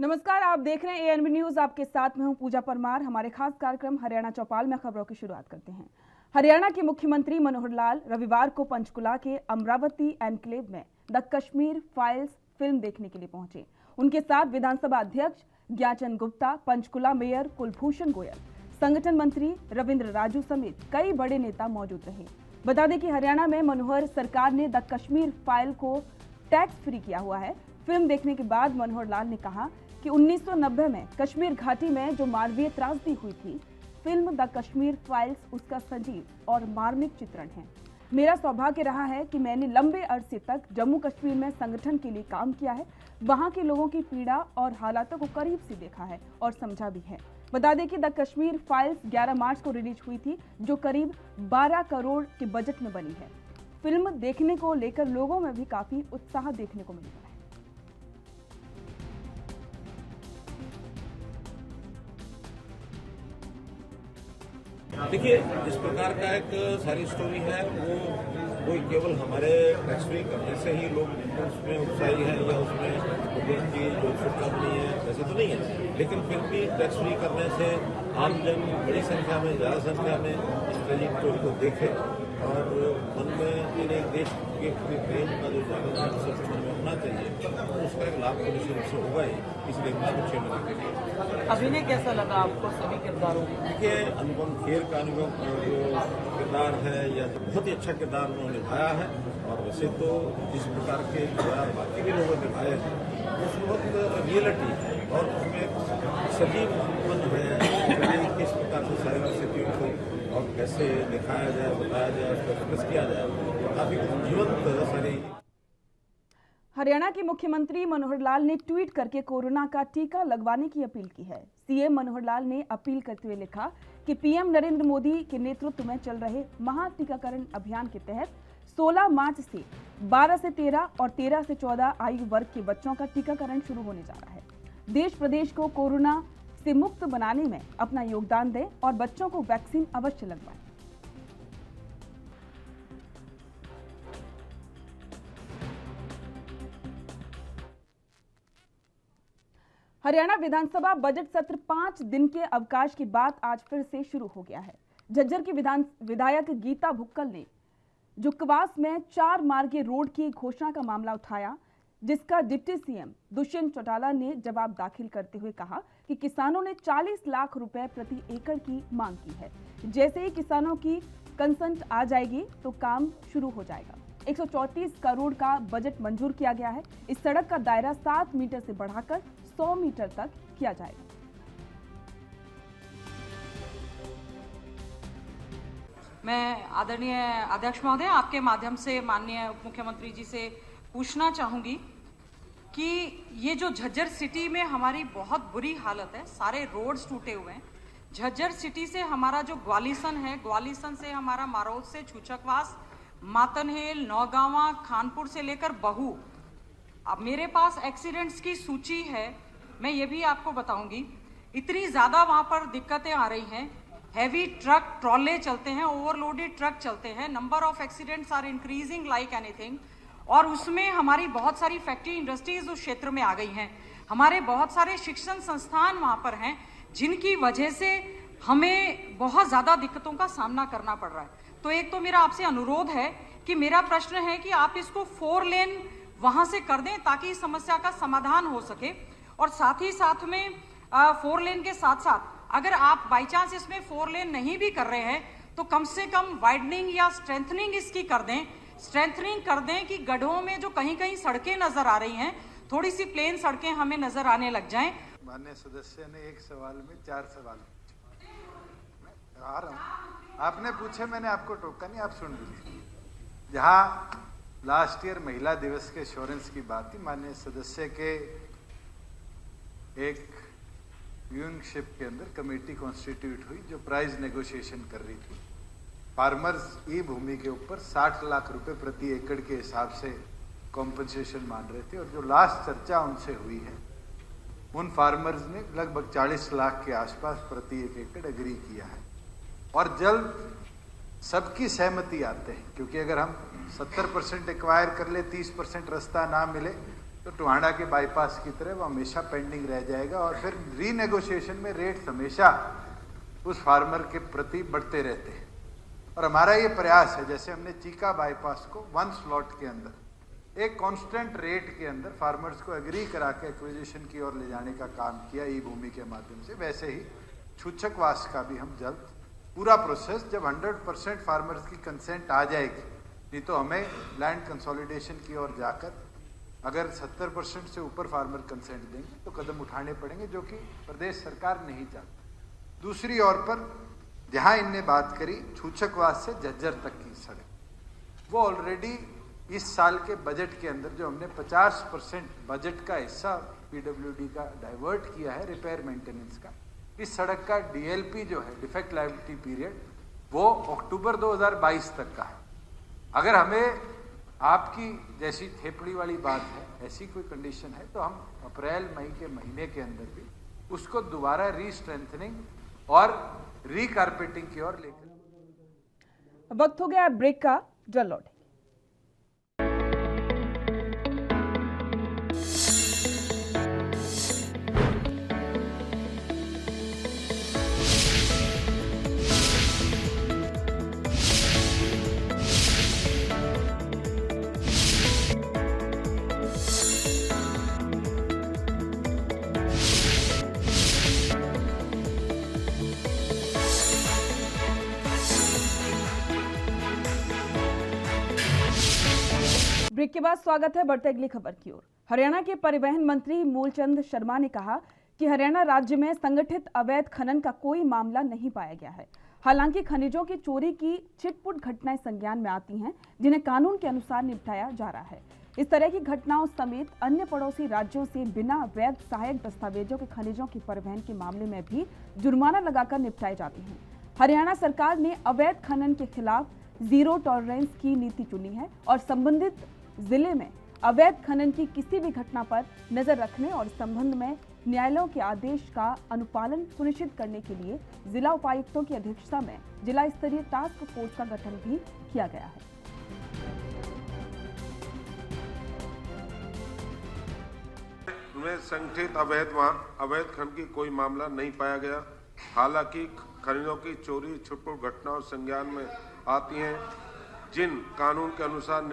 नमस्कार, आप देख रहे हैं एएनबी न्यूज। आपके साथ मैं हूं पूजा परमार। हमारे खास कार्यक्रम हरियाणा चौपाल में खबरों की शुरुआत करते हैं। हरियाणा के मुख्यमंत्री मनोहर लाल रविवार को पंचकुला के अमरावती एनक्लेव में द कश्मीर फाइल्स फिल्म देखने के लिए पहुंचे। उनके साथ विधानसभा अध्यक्ष ज्ञानचंद गुप्ता, पंचकुला मेयर कुलभूषण गोयल, संगठन मंत्री रविंद्र राजू समेत कई बड़े नेता मौजूद रहे। बता दें कि हरियाणा में मनोहर सरकार ने द कश्मीर फाइल को टैक्स फ्री किया हुआ है। फिल्म देखने के बाद मनोहर लाल ने कहा कि 1990 में कश्मीर घाटी में जो मानवीय त्रासदी हुई थी, फिल्म द कश्मीर फाइल्स उसका सजीव और मार्मिक चित्रण है। मेरा सौभाग्य रहा है कि मैंने लंबे अरसे तक जम्मू कश्मीर में संगठन के लिए काम किया है, वहां के लोगों की पीड़ा और हालातों को करीब से देखा है और समझा भी है। बता दें कि द कश्मीर फाइल्स 11 मार्च को रिलीज हुई थी, जो करीब 12 करोड़ के बजट में बनी है। फिल्म देखने को लेकर लोगों में भी काफी उत्साह देखने को मिल रहा है। देखिए, इस प्रकार का एक सारी स्टोरी है वो कोई केवल हमारे टैक्स फ्री करने से ही लोग उसमें उत्साही हैं या उसमें लोगों की जो उत्सुकता बनी है, वैसे तो नहीं है। लेकिन फिर भी टैक्स फ्री करने से आमजन बड़ी संख्या में, ज़्यादा संख्या में इस ट्रेजिक स्टोरी को देखे और मन में इन एक देश के प्रति प्रेम का जो जागरण है सबके मन में होना चाहिए, तो उसका एक लाभ तो निश्चित रूप से होगा ही। इसलिए मैं कुछ महीने के लिए अभिनय कैसा लगा आपको सभी किरदारों में? देखिए, अनुपम खेर का जो किरदार है या बहुत ही अच्छा किरदार उन्होंने निभाया है। और वैसे तो जिस प्रकार के किरदार बाकी भी लोगों ने निभाए हैं उसमें बहुत रियलिटी है और उसमें सजीव मन है कि किस प्रकार से सारी परिस्थितियों को और कैसे दिखाया जाए, बताया जाए, उसको एक्सप्रेस किया जाए, काफी जीवंत सारी। हरियाणा के मुख्यमंत्री मनोहर लाल ने ट्वीट करके कोरोना का टीका लगवाने की अपील की है। सीएम मनोहर लाल ने अपील करते हुए लिखा कि पीएम नरेंद्र मोदी के नेतृत्व में चल रहे महा टीकाकरण अभियान के तहत 16 मार्च से 12 से 13 और 13 से 14 आयु वर्ग के बच्चों का टीकाकरण शुरू होने जा रहा है। देश प्रदेश को कोरोना से मुक्त बनाने में अपना योगदान दें और बच्चों को वैक्सीन अवश्य लगवाएं। हरियाणा विधानसभा बजट सत्र 5 दिन के अवकाश के बाद आज फिर से शुरू हो गया है। झज्जर की विधायक गीता भुक्कल ने जुक्कवास में 4 मार्गीय रोड की घोषणा का मामला उठाया, जिसका डिप्टी सीएम दुष्यंत चौटाला ने जवाब दाखिल करते हुए कहा कि किसानों ने 40 लाख रुपए प्रति एकड़ की मांग की है। जैसे ही किसानों की कंसेंट आ जाएगी तो काम शुरू हो जाएगा। 134 करोड़ का बजट मंजूर किया गया है। इस सड़क का दायरा 7 मीटर से बढ़ाकर 100 मीटर तक किया जाएगा। मैं आदरणीय अध्यक्ष महोदय, आपके माध्यम से माननीय उप मुख्यमंत्री जी से पूछना चाहूंगी कि ये जो झज्जर सिटी में हमारी बहुत बुरी हालत है, सारे रोड्स टूटे हुए हैं। झज्जर सिटी से हमारा जो ग्वालिसन है, ग्वालिसन से हमारा मारोद से छूछकवास, मातनहेल, नौगावा, खानपुर से लेकर बहू, अब मेरे पास एक्सीडेंट्स की सूची है। मैं ये भी आपको बताऊंगी, इतनी ज़्यादा वहाँ पर दिक्कतें आ रही हैं। हैवी ट्रक, ट्रॉले चलते हैं, ओवरलोडेड ट्रक चलते हैं। Number of accidents are increasing like anything. और उसमें हमारी बहुत सारी फैक्ट्री इंडस्ट्रीज उस क्षेत्र में आ गई हैं। हमारे बहुत सारे शिक्षण संस्थान वहाँ पर हैं, जिनकी वजह से हमें बहुत ज़्यादा दिक्कतों का सामना करना पड़ रहा है। तो एक तो मेरा आपसे अनुरोध है कि मेरा प्रश्न है कि आप इसको 4 लेन वहाँ से कर दें ताकि इस समस्या का समाधान हो सके। और साथ ही साथ में 4 लेन के साथ साथ अगर आप बाई चांस इसमें 4 लेन नहीं भी कर रहे हैं तो कम से कम वाइडनिंग या स्ट्रेंथनिंग इसकी कर दें। स्ट्रेंथनिंग कर दें कि गड्ढों में जो कहीं कहीं सड़कें नजर आ रही हैं, थोड़ी सी प्लेन सड़कें हमें नजर आने लग जाएं। माननीय सदस्य ने एक सवाल में 4 सवाल पूछे। मैं आ रहा हूँ, आपने पूछे, मैंने आपको टोका नहीं, आप सुन लीजिए। जहाँ लास्ट ईयर महिला दिवस के एश्योरेंस की बात थी, माननीय सदस्य के एक व्यूइंगशिप के अंदर कमेटी कॉन्स्टिट्यूट हुई जो प्राइस नेगोशिएशन कर रही थी। फार्मर्स ई भूमि के ऊपर 60 लाख रुपए प्रति एकड़ के हिसाब से कॉम्पनसेशन मान रहे थे और जो लास्ट चर्चा उनसे हुई है, उन फार्मर्स ने लगभग 40 लाख के आसपास प्रति एकड़ एग्री किया है। और जल्द सबकी सहमति आते हैं, क्योंकि अगर हम 70% एक्वायर कर ले, 30% रास्ता ना मिले तो टोहाना के बाईपास की तरह वो हमेशा पेंडिंग रह जाएगा और फिर रीनेगोशिएशन में रेट्स हमेशा उस फार्मर के प्रति बढ़ते रहते हैं। और हमारा ये प्रयास है, जैसे हमने चीका बाईपास को 1 स्लॉट के अंदर एक कांस्टेंट रेट के अंदर फार्मर्स को एग्री करा के एक्विजिशन की ओर ले जाने का काम किया ई भूमि के माध्यम से, वैसे ही छूछकवास का भी हम जल्द पूरा प्रोसेस, जब 100% फार्मर्स की कंसेंट आ जाएगी, नहीं तो हमें लैंड कंसोलिडेशन की ओर जाकर अगर 70% से ऊपर फार्मर कंसेंट देंगे तो कदम उठाने पड़ेंगे, जो कि प्रदेश सरकार नहीं चाहती। दूसरी ओर पर जहां इनने बात करी छूछकवास से झज्जर तक की सड़क, वो ऑलरेडी इस साल के बजट के अंदर जो हमने 50% बजट का हिस्सा पीडब्ल्यूडी का डाइवर्ट किया है रिपेयर मेंटेनेंस का, इस सड़क का डीएलपी जो है डिफेक्ट लायबिलिटी पीरियड वो अक्टूबर 2022 तक का है। अगर हमें आपकी जैसी थेपड़ी वाली बात है, ऐसी कोई कंडीशन है, तो हम अप्रैल मई के महीने के अंदर भी उसको दोबारा रीस्ट्रेंथनिंग और रीकारपेटिंग की ओर लेकर। वक्त हो गया ब्रेक का, जल लौटें। ब्रेक के बाद स्वागत है, बढ़ते अगली खबर की ओर। हरियाणा के परिवहन मंत्री मूलचंद शर्मा ने कहा कि हरियाणा राज्य में संगठित अवैध खनन का कोई मामला नहीं पाया गया है। हालांकि खनिजों की चोरी की छिटपुट घटनाएं संज्ञान में आती हैं, जिन्हें कानून के अनुसार निपटाया जा रहा है। इस तरह की घटनाओं समेत अन्य पड़ोसी राज्यों से बिना वैध सहायक दस्तावेजों के खनिजों के परिवहन के मामले में भी जुर्माना लगाकर निपटाए जाते हैं। हरियाणा सरकार ने अवैध खनन के खिलाफ जीरो टॉलरेंस की नीति चुनी है और संबंधित जिले में अवैध खनन की किसी भी घटना पर नजर रखने और इस संबंध में न्यायालयों के आदेश का अनुपालन सुनिश्चित करने के लिए जिला उपायुक्तों की अध्यक्षता में जिला स्तरीय टास्क फोर्स का गठन भी किया गया है। में संगठित अवैध खनन की कोई मामला नहीं पाया गया। हालांकि खनिजों की चोरी छुटपुट घटनाओं संज्ञान में आती हैं, जिन कानून के अनुसार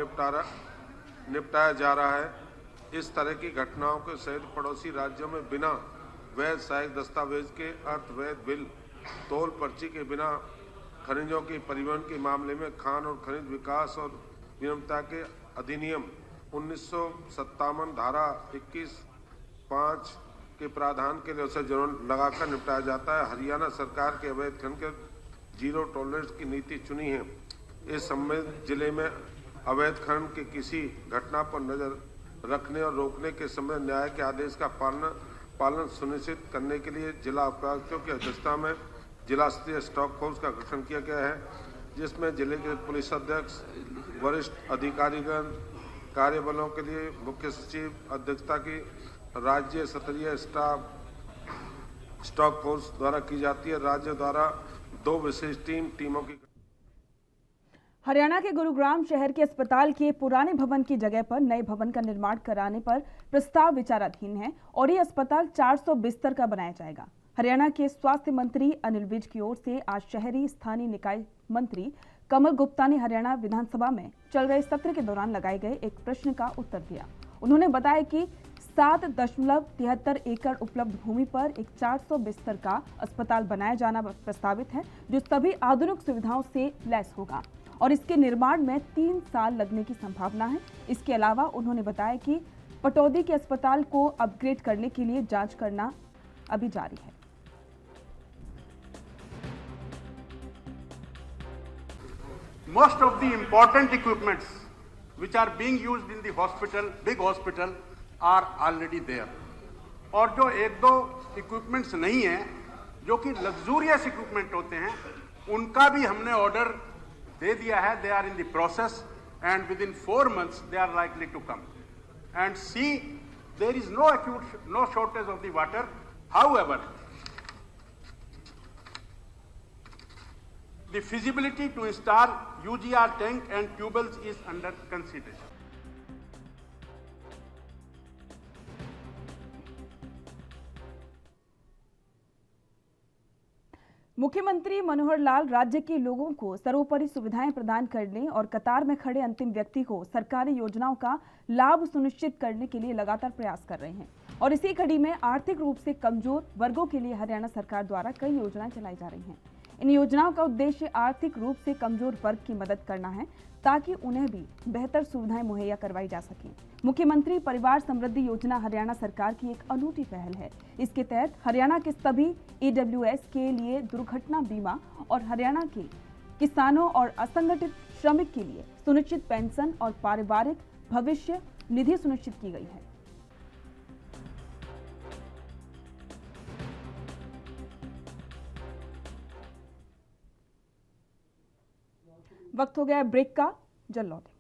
निपटाया जा रहा है। इस तरह की घटनाओं के सहित पड़ोसी राज्यों में बिना वैध सहायक दस्तावेज के अर्थवैध बिल तोल पर्ची के बिना खनिजों की परिवहन के मामले में खान और खनिज विकास और विनियमितता के अधिनियम 1957 धारा 21(5) के प्रावधान के लिए उसे जुर्माना लगाकर निपटाया जाता है। हरियाणा सरकार के अवैध खनन के जीरो टॉलरेंस की नीति चुनी है। इस संबंधित जिले में अवैध खनन की किसी घटना पर नजर रखने और रोकने के समय न्याय के आदेश का पालन सुनिश्चित करने के लिए जिला उपायुक्तों की अध्यक्षता में जिला स्तरीय टास्क फोर्स का गठन किया गया है, जिसमें जिले के पुलिस अध्यक्ष, वरिष्ठ अधिकारीगण, कार्यबलों के लिए मुख्य सचिव अध्यक्षता की राज्य स्तरीय टास्क फोर्स द्वारा की जाती है। राज्य द्वारा 2 विशेष टीमों की। हरियाणा के गुरुग्राम शहर के अस्पताल के पुराने भवन की जगह पर नए भवन का निर्माण कराने पर प्रस्ताव विचाराधीन है और ये अस्पताल 400 बिस्तर का बनाया जाएगा। हरियाणा के स्वास्थ्य मंत्री अनिल विज की ओर से आज शहरी स्थानीय निकाय मंत्री कमल गुप्ता ने हरियाणा विधानसभा में चल रहे सत्र के दौरान लगाए गए एक प्रश्न का उत्तर दिया। उन्होंने बताया कि 7.73 एकड़ उपलब्ध भूमि पर एक 400 बिस्तर का अस्पताल बनाया जाना प्रस्तावित है, जो सभी आधुनिक सुविधाओं से लैस होगा और इसके निर्माण में 3 साल लगने की संभावना है। इसके अलावा उन्होंने बताया कि पटौदी के अस्पताल को अपग्रेड करने के लिए जांच करना अभी जारी है। Most of the important equipments which are being used in the hospital, big hospital, are already there. और जो 1-2 इक्विपमेंट्स नहीं है, जो कि लग्जूरियस इक्विपमेंट होते हैं, उनका भी हमने ऑर्डर दे दिया है. They are in the process and within 4 months they are likely to come. And see, there is no shortage of the water. However, the feasibility to install UGR tank and tubewells is under consideration. मुख्यमंत्री मनोहर लाल राज्य के लोगों को सर्वोपरि सुविधाएं प्रदान करने और कतार में खड़े अंतिम व्यक्ति को सरकारी योजनाओं का लाभ सुनिश्चित करने के लिए लगातार प्रयास कर रहे हैं और इसी कड़ी में आर्थिक रूप से कमजोर वर्गों के लिए हरियाणा सरकार द्वारा कई योजनाएं चलाई जा रही हैं। इन योजनाओं का उद्देश्य आर्थिक रूप से कमजोर वर्ग की मदद करना है ताकि उन्हें भी बेहतर सुविधाएं मुहैया करवाई जा सकें। मुख्यमंत्री परिवार समृद्धि योजना हरियाणा सरकार की एक अनूठी पहल है। इसके तहत हरियाणा के सभी EWS के लिए दुर्घटना बीमा और हरियाणा के किसानों और असंगठित श्रमिक के लिए सुनिश्चित पेंशन और पारिवारिक भविष्य निधि सुनिश्चित की गई है। वक्त हो गया ब्रेक का, जल्द लौटें।